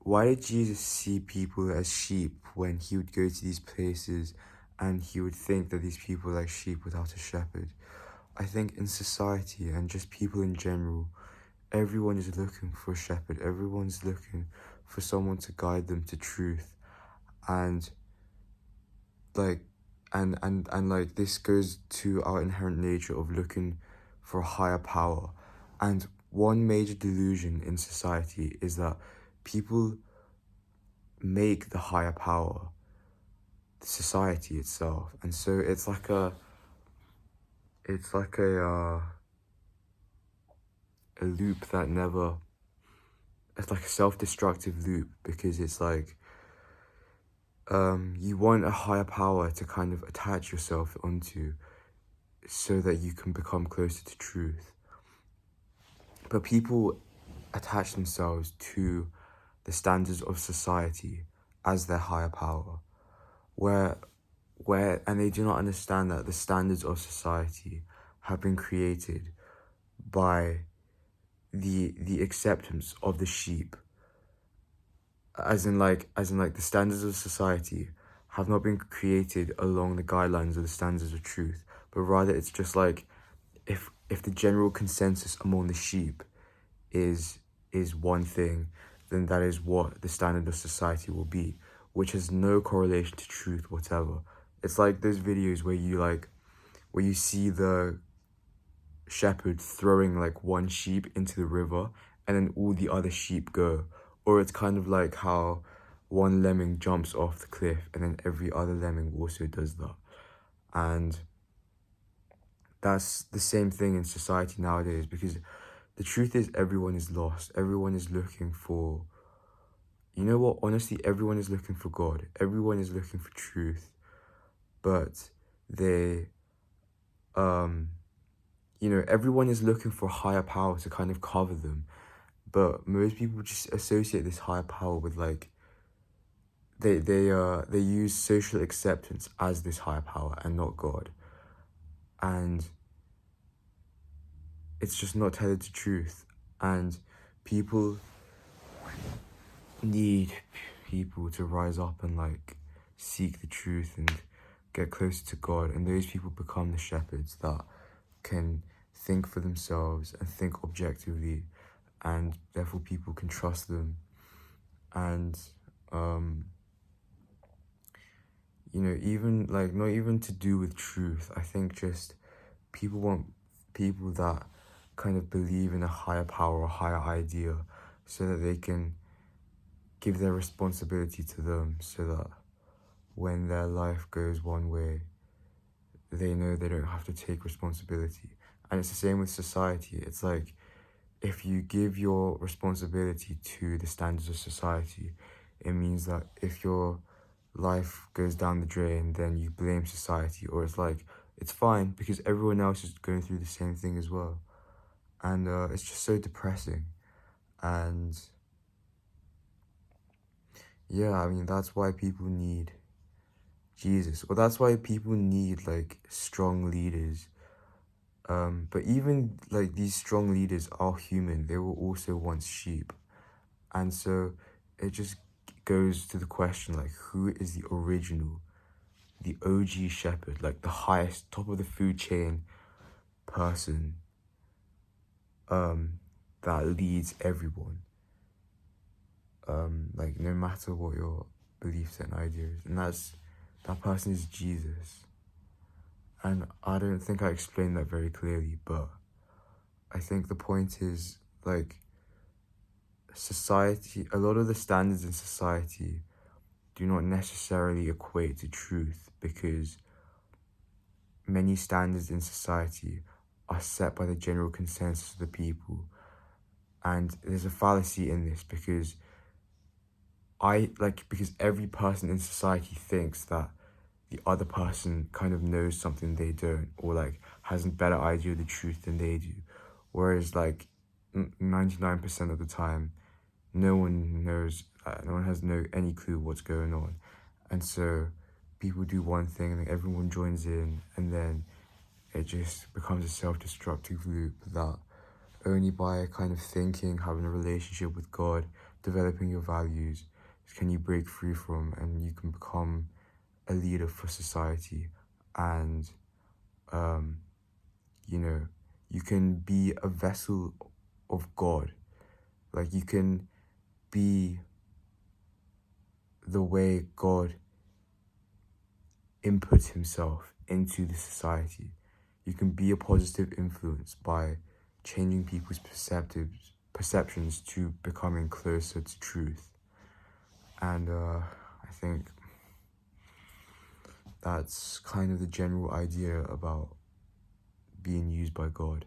why did Jesus see people as sheep when he would go to these places and he would think that these people are like sheep without a shepherd? I think in society and just people in general, everyone is looking for a shepherd. Everyone's looking for someone to guide them to truth. And like and like this goes to our inherent nature of looking for a higher power. And one major delusion in society is that people make the higher power society itself. And so it's like a loop that never, it's like a self-destructive loop, because it's like you want a higher power to kind of attach yourself onto so that you can become closer to truth. But people attach themselves to the standards of society as their higher power, where and they do not understand that the standards of society have been created by the acceptance of the sheep, as in like the standards of society have not been created along the guidelines of the standards of truth, but rather it's just like if the general consensus among the sheep is one thing, then that is what the standard of society will be, which has no correlation to truth whatever. It's like those videos where you see the shepherd throwing like one sheep into the river and then all the other sheep go. Or it's kind of like how one lemming jumps off the cliff and then every other lemming also does that. And that's the same thing in society nowadays, because the truth is everyone is lost. Everyone is looking for, you know what, honestly, everyone is looking for God. Everyone is looking for truth. But they, everyone is looking for higher power to kind of cover them. But most people just associate this higher power with like, they use social acceptance as this higher power and not God. And it's just not tethered to truth. And people need people to rise up and like seek the truth and get closer to God. And those people become the shepherds that can think for themselves and think objectively, and therefore people can trust them. And even like not even to do with truth, I think just people want people that kind of believe in a higher power or higher idea, so that they can give their responsibility to them, so that when their life goes one way, they know they don't have to take responsibility. And it's the same with society. It's like, if you give your responsibility to the standards of society, it means that if your life goes down the drain, then you blame society, or it's like, it's fine because everyone else is going through the same thing as well. And it's just so depressing. And yeah, I mean, that's why people need Jesus. Well, that's why people need like strong leaders. But even like these strong leaders are human. They were also once sheep. And so it just goes to the question, like, who is the original, the OG shepherd, like the highest, top of the food chain person that leads everyone? Like, no matter what your beliefs and ideas. And that person is Jesus. And I don't think I explained that very clearly, but I think the point is, like, society, a lot of the standards in society do not necessarily equate to truth, because many standards in society are set by the general consensus of the people. And there's a fallacy in this, because because every person in society thinks that the other person kind of knows something they don't, or like has a better idea of the truth than they do. Whereas like 99% of the time, no one knows, no one has any clue what's going on. And so people do one thing and then everyone joins in, and then it just becomes a self-destructive loop that only by kind of thinking, having a relationship with God, developing your values can you break free from, and you can become a leader for society. And you know, you can be a vessel of God. Like, you can be the way God inputs himself into the society. You can be a positive influence by changing people's perceptions to becoming closer to truth. And I think that's kind of the general idea about being used by God.